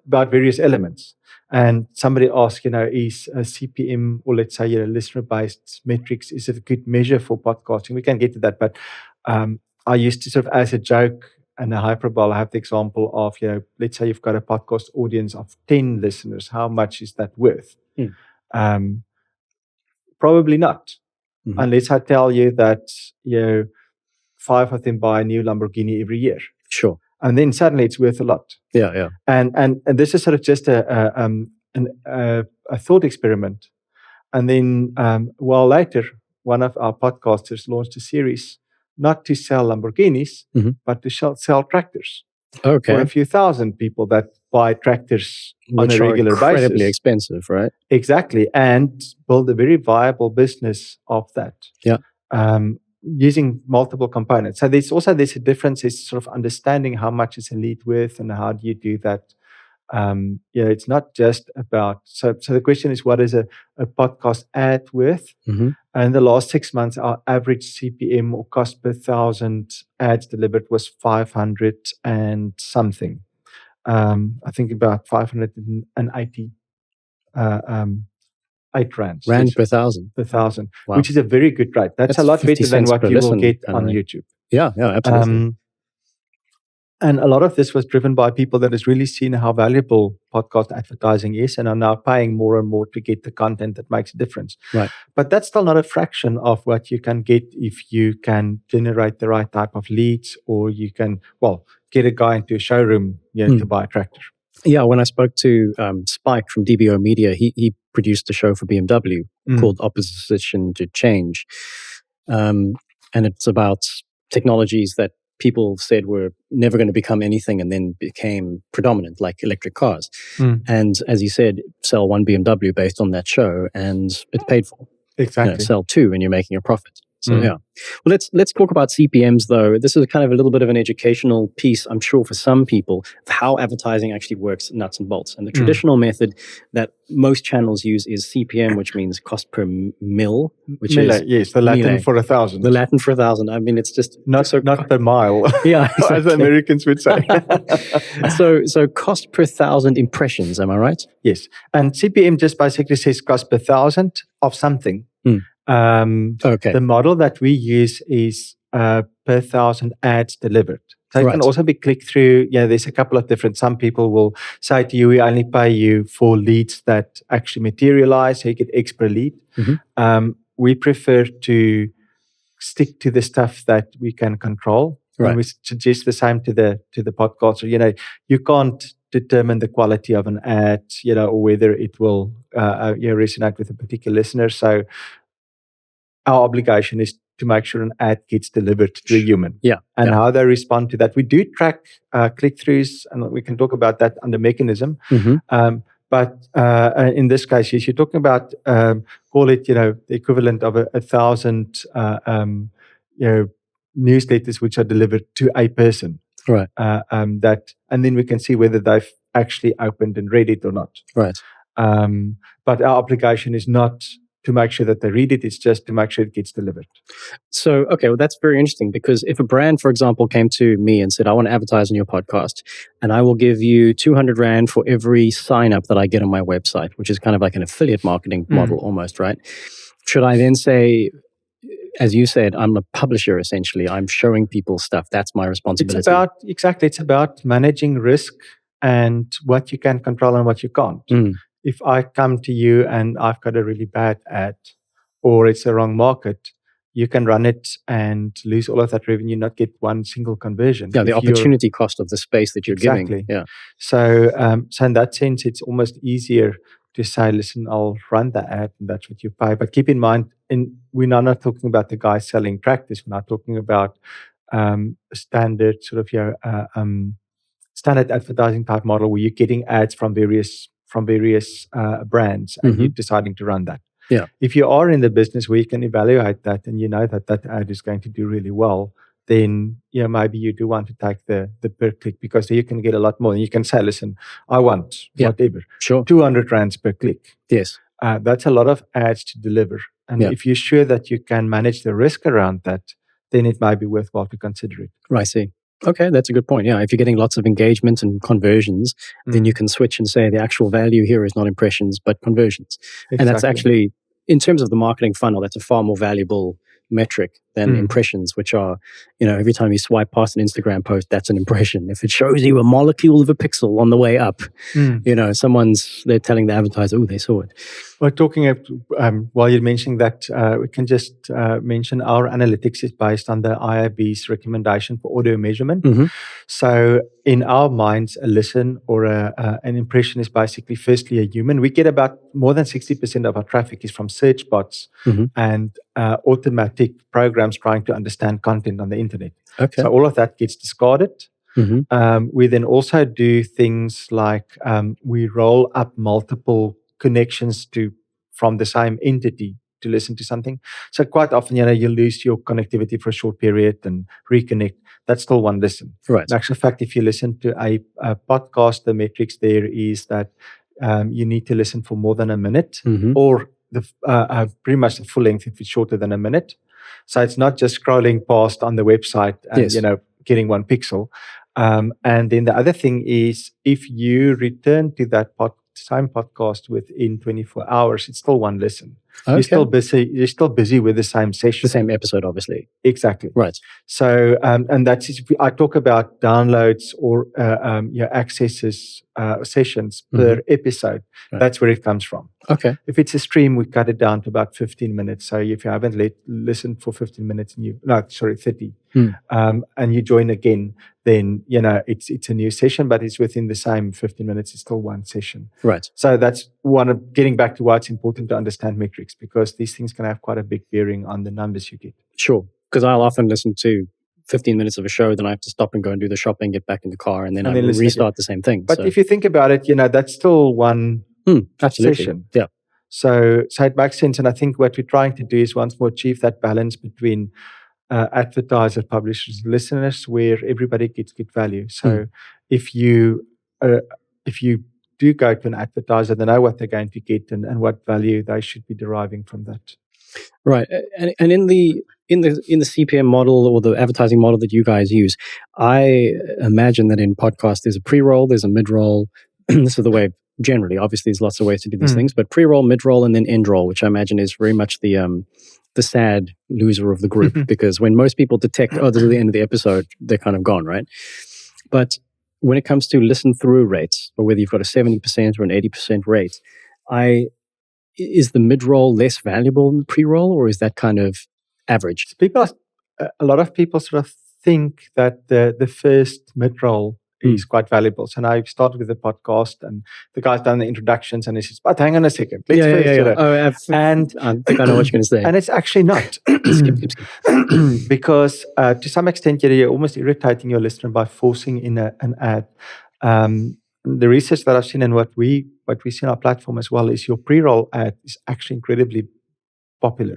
about various elements. And somebody asked, is a CPM, or let's say, listener-based metrics, is it a good measure for podcasting? We can get to that, but I used to sort of, as a joke and a hyperbole, I have the example of, let's say you've got a podcast audience of 10 listeners. How much is that worth? Probably not, unless I tell you that 5 of them buy a new Lamborghini every year. Sure. And then suddenly it's worth a lot. Yeah. And this is sort of just a thought experiment. And then a while later, one of our podcasters launched a series not to sell Lamborghinis, but to sell tractors. Okay. For a few thousand people that buy tractors on a regular basis. Incredibly expensive, right? Exactly. And build a very viable business of that. Yeah. Using multiple components. So there's a difference is sort of understanding how much is a lead worth and how do you do that. It's not just about. So the question is, what is a podcast ad worth? Mm-hmm. And in the last 6 months, our average CPM or cost per 1,000 ads delivered was 500 and something. I think about 580 8 rands. Rand per 1,000. Per 1,000, Wow. which is a very good rate. That's a lot 50 better than cents what per you will listen, get kind of on thing. YouTube. Yeah, absolutely. And a lot of this was driven by people that has really seen how valuable podcast advertising is and are now paying more and more to get the content that makes a difference. Right. But that's still not a fraction of what you can get if you can generate the right type of leads, or you can, get a guy into a showroom to buy a tractor. Yeah, when I spoke to Spike from DBO Media, he produced a show for BMW called Opposition to Change. And it's about technologies that people said were never going to become anything and then became predominant, like electric cars. And as you said, sell one BMW based on that show, and it's paid for. Exactly. Sell two and you're making a profit. So yeah. Well, let's talk about CPMs though. This is kind of a little bit of an educational piece, I'm sure, for some people, of how advertising actually works, nuts and bolts. And the traditional method that most channels use is CPM, which means cost per mil, which is yes, the Latin for 1,000. The Latin for 1,000. I mean, it's just not per mile. Yeah, exactly. As the Americans would say. So cost per 1,000 impressions. Am I right? Yes, and CPM just basically says cost per 1,000 of something. Okay. The model that we use is per 1,000 ads delivered. So it can also be clicked through. There's a couple of different. Some people will say to you, we only pay you for leads that actually materialize, so you get X per lead. We prefer to stick to the stuff that we can control. Right. And we suggest the same to the podcaster. You can't determine the quality of an ad, or whether it will resonate with a particular listener. So our obligation is to make sure an ad gets delivered to a human. And how they respond to that. We do track click-throughs, and we can talk about that under mechanism. But in this case, yes, you're talking about, call it, the equivalent of 1,000 newsletters which are delivered to a person. Right. And then we can see whether they've actually opened and read it or not. Right. But our obligation is not to make sure that they read it. It's just to make sure it gets delivered. So, okay, well, that's very interesting, because if a brand, for example, came to me and said, I want to advertise on your podcast, and I will give you 200 Rand for every sign up that I get on my website, which is kind of like an affiliate marketing model almost, right? Should I then say, as you said, I'm a publisher, essentially. I'm showing people stuff. That's my responsibility. It's about managing risk and what you can control and what you can't. If I come to you and I've got a really bad ad, or it's the wrong market, you can run it and lose all of that revenue, not get one single conversion. Yeah, the opportunity cost of the space that you're giving. Yeah. So in that sense, it's almost easier to say, listen, I'll run the ad and that's what you pay. But keep in mind, we're not talking about the guy selling tractors. We're not talking about standard sort of standard advertising type model where you're getting ads from various brands and you're deciding to run that. Yeah. If you are in the business where you can evaluate that and you know that ad is going to do really well, then maybe you do want to take the per click, because you can get a lot more. And you can say, listen, I want whatever, 200 Rands per click. Yes. That's a lot of ads to deliver. And if you're sure that you can manage the risk around that, then it might be worthwhile to consider it. I see. Okay, that's a good point. Yeah, if you're getting lots of engagement and conversions, then you can switch and say the actual value here is not impressions, but conversions. Exactly. And that's actually, in terms of the marketing funnel, that's a far more valuable metric than impressions, which are, every time you swipe past an Instagram post, that's an impression. If it shows you a molecule of a pixel on the way up, they're telling the advertiser, oh, they saw it. Well, talking of, while you're mentioning that, we can just mention our analytics is based on the IAB's recommendation for audio measurement. So in our minds, a listen or an impression is basically firstly a human. We get about more than 60% of our traffic is from search bots and automatic programs trying to understand content on the internet. Okay. So all of that gets discarded. We then also do things like we roll up multiple connections from the same entity to listen to something. So quite often, you lose your connectivity for a short period and reconnect. That's still one listen. Right. In actual fact, if you listen to a podcast, the metrics there is that you need to listen for more than a minute, or pretty much the full length if it's shorter than a minute. So it's not just scrolling past on the website and getting one pixel. And then the other thing is, if you return to that same podcast within 24 hours, it's still one listen. Okay. You're still busy with the same session. The same episode, obviously. Exactly. Right. So, and that's, I talk about downloads or your accesses, sessions per episode. Right. That's where it comes from. Okay. If it's a stream, we cut it down to about 15 minutes. So if you haven't listened for 15 minutes and 30, and you join again, then, it's a new session, but it's within the same 15 minutes. It's still one session. Right. So that's one of getting back to why it's important to understand metrics, because these things can have quite a big bearing on the numbers you get. Sure. Because I'll often listen to 15 minutes of a show, then I have to stop and go and do the shopping, get back in the car, and then I restart the same thing. But if you think about it, that's still one session. Yeah. So it makes sense. And I think what we're trying to do is once more achieve that balance between advertisers, publishers, listeners, where everybody gets good value. So if you do go to an advertiser, they know what they're going to get and what value they should be deriving from that. Right. And in the CPM model or the advertising model that you guys use, I imagine that in podcasts there's a pre-roll, there's a mid-roll. This is the way generally. Obviously, there's lots of ways to do these things, but pre-roll, mid-roll, and then end-roll, which I imagine is very much the sad loser of the group, because when most people detect, this is the end of the episode, they're kind of gone, right? But when it comes to listen-through rates, or whether you've got a 70% or an 80% rate, is the mid-roll less valuable than the pre-roll, or is that kind of average? A lot of people sort of think that the first mid-roll is quite valuable. So now I've started with the podcast, and the guy's done the introductions, and he says, "But hang on a second, let's first." And I think I know what you're going to say. And it's actually not, skip. because to some extent, you're almost irritating your listener by forcing in an ad. The research that I've seen and what we see on our platform as well is your pre-roll ad is actually incredibly popular.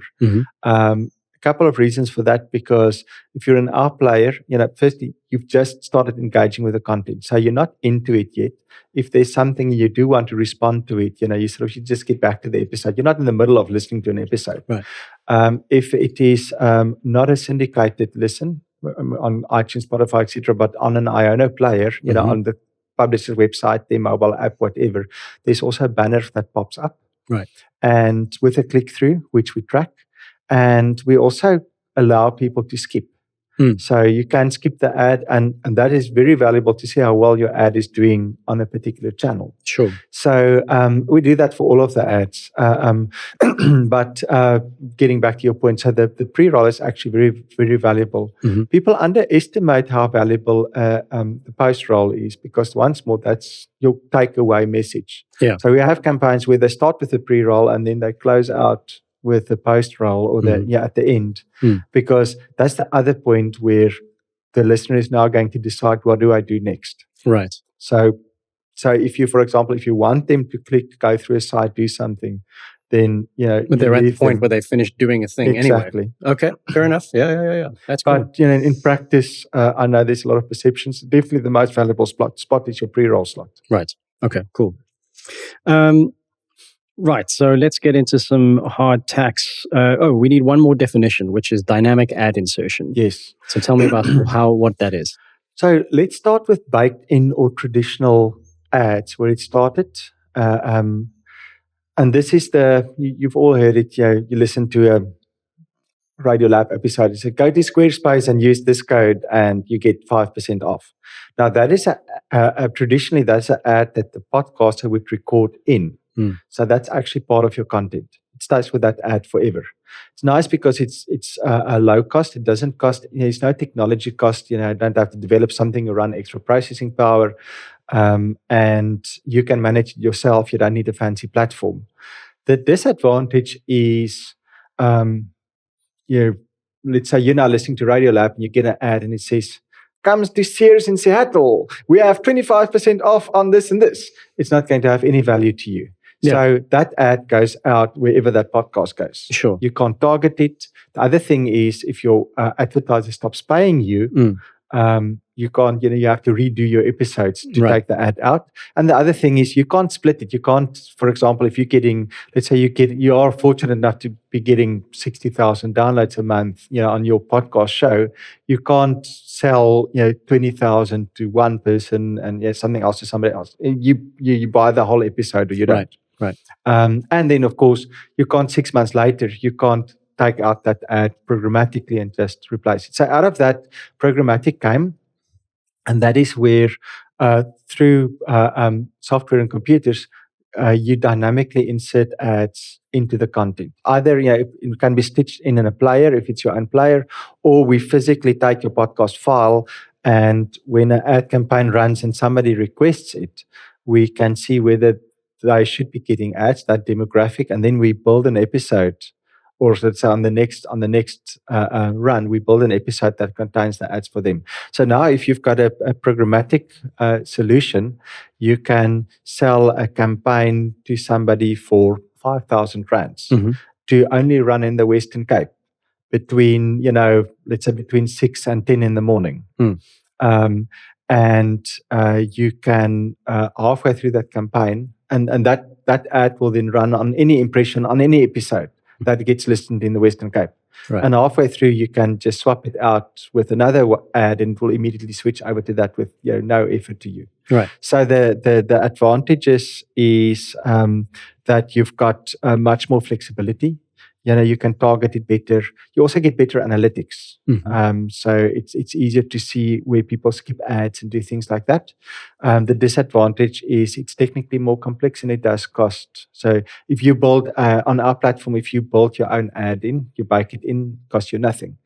A couple of reasons for that, because if you're an R player, firstly, you've just started engaging with the content. So you're not into it yet. If there's something you do want to respond to it, you should just get back to the episode. You're not in the middle of listening to an episode. Right. If it is not a syndicated listen on iTunes, Spotify, etc., but on an Ionofm player, on the publisher's website, their mobile app, whatever, there's also a banner that pops up. Right. And with a click-through, which we track, and we also allow people to skip. So you can skip the ad, and that is very valuable to see how well your ad is doing on a particular channel. Sure. So we do that for all of the ads. But getting back to your point, so the pre-roll is actually very, very valuable. People underestimate how valuable the post-roll is, because once more, that's your takeaway message. Yeah. So we have campaigns where they start with the pre-roll and then they close out with the post-roll or at the end, because that's the other point where the listener is now going to decide, what do I do next? Right. So if you, for example, if you want them to go through a site, do something, then, but they're at the point where they finished doing a thing exactly. Anyway. Okay, fair enough. Yeah. That's cool. But, in practice, I know there's a lot of perceptions. Definitely the most valuable spot is your pre-roll slot. Right. Okay, cool. Right, so let's get into some hard tacks. We need one more definition, which is dynamic ad insertion. Yes. So tell me about what that is. So let's start with baked-in or traditional ads, where it started. And this is you've all heard it. You listen to a Radiolab episode. It's go to Squarespace and use this code and you get 5% off. Now that is traditionally that's an ad that the podcaster would record in. So that's actually part of your content. It stays with that ad forever. It's nice because it's a low cost. It doesn't cost. There's no technology cost. You don't have to develop something or run extra processing power, and you can manage it yourself. You don't need a fancy platform. The disadvantage is, let's say you're now listening to Radiolab and you get an ad and it says, "Comes to Sears in Seattle. We have 25% off on this and this." It's not going to have any value to you. Yeah. So that ad goes out wherever that podcast goes. Sure. You can't target it. The other thing is if your advertiser stops paying you, you can't, you have to redo your episodes to take the ad out. And the other thing is you can't split it. You can't, for example, if you're getting, let's say you are fortunate enough to be getting 60,000 downloads a month, on your podcast show, you can't sell, 20,000 to one person and something else to somebody else. You buy the whole episode or you don't. Right. And then of course you can't 6 months later, you can't take out that ad programmatically and just replace it. So out of that, programmatic came, and that is where through software and computers, you dynamically insert ads into the content. Either it can be stitched in a player if it's your own player, or we physically take your podcast file, and when an ad campaign runs and somebody requests it, we can see whether they should be getting ads, that demographic, and then we build an episode. Or let's say on the next run, we build an episode that contains the ads for them. So now if you've got a programmatic solution, you can sell a campaign to somebody for 5,000 rands to only run in the Western Cape between, let's say between 6 and 10 in the morning. And you can halfway through that campaign, and that ad will then run on any impression, on any episode that gets listened in the Western Cape. Right. And halfway through, you can just swap it out with another ad and it will immediately switch over to that with no effort to you. Right. So the advantages is that you've got much more flexibility. You can target it better. You also get better analytics. So it's easier to see where people skip ads and do things like that. The disadvantage is it's technically more complex and it does cost. So if you build on our platform, if you build your own ad in, you bake it in, costs you nothing.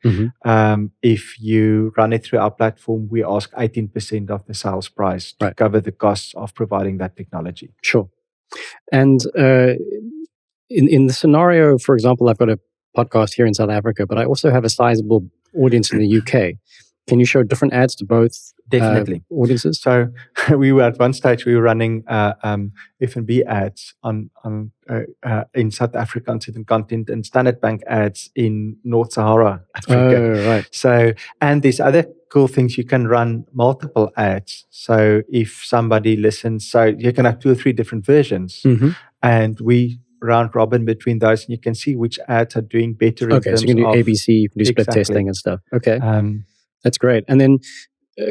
If you run it through our platform, we ask 18% of the sales price to cover the costs of providing that technology. Sure. And in the scenario, for example, I've got a podcast here in South Africa, but I also have a sizable audience in the UK. Can you show different ads to both audiences? So we were at one stage, we were running F&B ads on in South Africa on certain content and Standard Bank ads in North Sahara Africa. Oh, right. So, and there's other cool things. You can run multiple ads. So if somebody listens, so you can have 2 or 3 different versions, and we round robin between those, and you can see which ads are doing better. Okay, so you can do ABC, you can do split testing and stuff. Okay, that's great. And then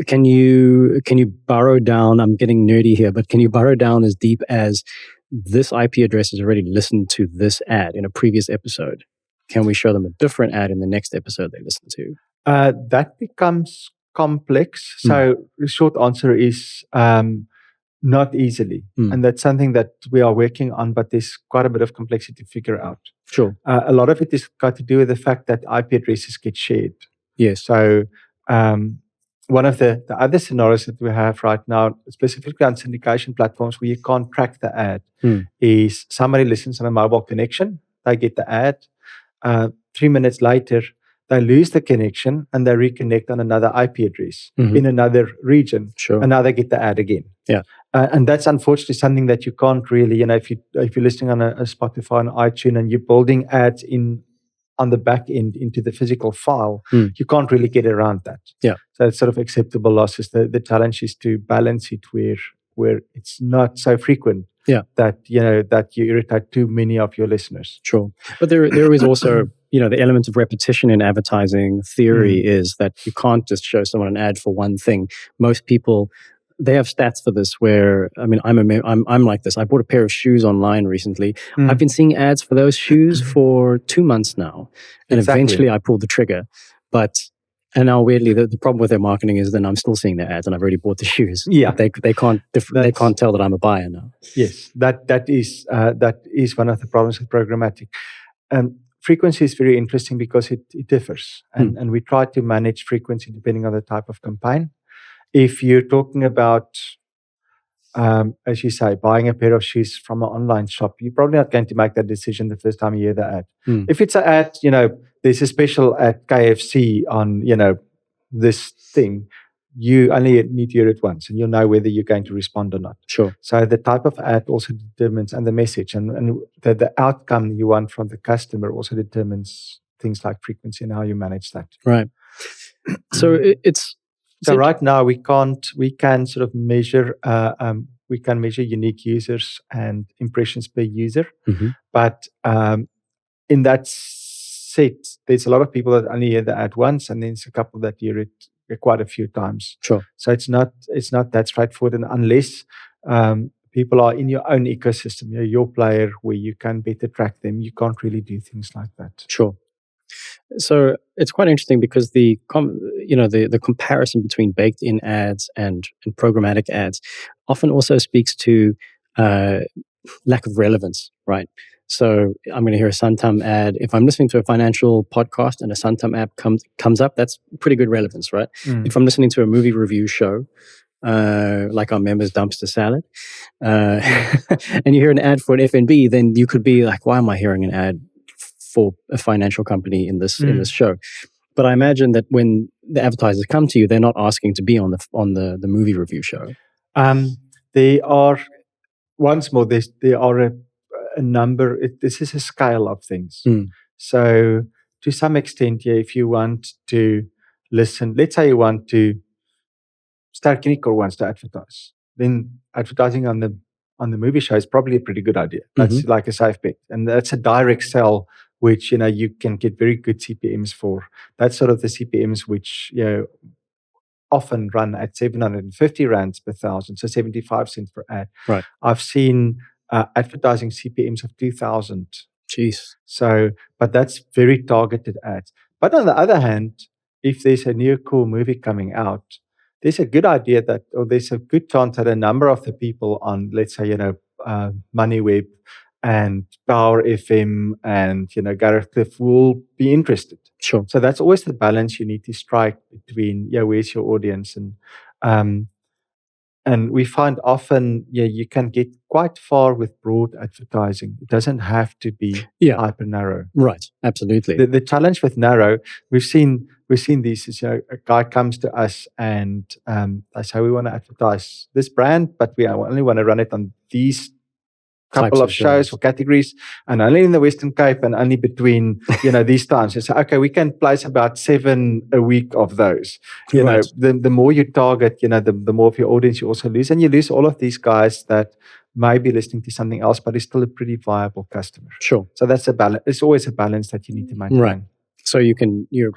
can you burrow down? I'm getting nerdy here, but can you burrow down as deep as this IP address has already listened to this ad in a previous episode? Can we show them a different ad in the next episode they listen to? That becomes complex. So the short answer is not easily. And that's something that we are working on, but there's quite a bit of complexity to figure out. Sure. A lot of it is got to do with the fact that IP addresses get shared. Yes. So one of the other scenarios that we have right now, specifically on syndication platforms where you can't track the ad, is somebody listens on a mobile connection, they get the ad. 3 minutes later, they lose the connection and they reconnect on another IP address in another region. Sure. And now they get the ad again. Yeah. And that's unfortunately something that you can't really, if you're listening on a Spotify and iTunes and you're building ads on the back end into the physical file, you can't really get around that. Yeah. So it's sort of acceptable losses. The challenge is to balance it where it's not so frequent. Yeah. That you irritate too many of your listeners. Sure. But there is also the element of repetition in advertising theory is that you can't just show someone an ad for one thing. Most people, they have stats for this where, I'm like this. I bought a pair of shoes online recently. I've been seeing ads for those shoes for 2 months now. And eventually I pulled the trigger. And now weirdly, the problem with their marketing is then I'm still seeing their ads and I've already bought the shoes. Yeah. They can't tell that I'm a buyer now. Yes. That is one of the problems with programmatic. Frequency is very interesting because it differs. And we try to manage frequency depending on the type of campaign. If you're talking about, as you say, buying a pair of shoes from an online shop, you're probably not going to make that decision the first time you hear the ad. If it's an ad, there's a special at KFC on, this thing, you only need to hear it once and you'll know whether you're going to respond or not. Sure. So the type of ad also determines, and the message and the outcome you want from the customer also determines things like frequency and how you manage that. Right. So so right now we can sort of measure we can measure unique users and impressions per user, but in that set, there's a lot of people that only hear the ad once, and then there's a couple that hear it quite a few times. Sure. So it's not that straightforward, and unless people are in your own ecosystem, your player, where you can better track them, you can't really do things like that. Sure. So it's quite interesting because the comparison between baked-in ads and programmatic ads often also speaks to lack of relevance, right? So I'm going to hear a Santam ad. If I'm listening to a financial podcast and a Santam ad comes up, that's pretty good relevance, right? If I'm listening to a movie review show, like our members Dumpster Salad, and you hear an ad for an FNB, then you could be like, why am I hearing an ad for a financial company in this show? But I imagine that when the advertisers come to you, they're not asking to be on the movie review show. They are, once more, there are a number. This is a scale of things. So to some extent, if you want to listen, let's say you want to Ster-Kinekor wants to advertise, then advertising on the movie show is probably a pretty good idea. That's like a safe bet, and that's a direct sell, which you can get very good CPMs for. That's sort of the CPMs which often run at 750 rands per thousand, so 75 cents per ad. Right. I've seen advertising CPMs of 2,000. Jeez. So, but that's very targeted ads. But on the other hand, if there's a new cool movie coming out, there's a good idea there's a good chance that a number of the people on, let's say, MoneyWeb and Power FM and, Gareth Cliff will be interested. Sure. So that's always the balance you need to strike between, where's your audience? And we find often, you can get quite far with broad advertising. It doesn't have to be hyper narrow. Right. Absolutely. The challenge with narrow, we've seen these is, a guy comes to us and they say, we want to advertise this brand, but we only want to run it on these couple of shows or categories, and only in the Western Cape and only between these times. It's okay, we can place about 7 a week of those. Right. The more you target, the more of your audience you also lose, and you lose all of these guys that may be listening to something else, but is still a pretty viable customer. Sure. So that's a balance. It's always a balance that you need to maintain. Right. So you're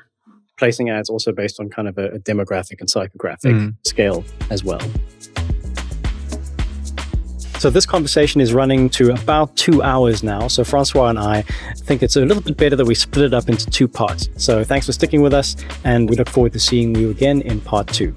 placing ads also based on kind of a demographic and psychographic scale as well. So this conversation is running to about 2 hours now. So Francois and I think it's a little bit better that we split it up into 2 parts. So thanks for sticking with us, and we look forward to seeing you again in part 2.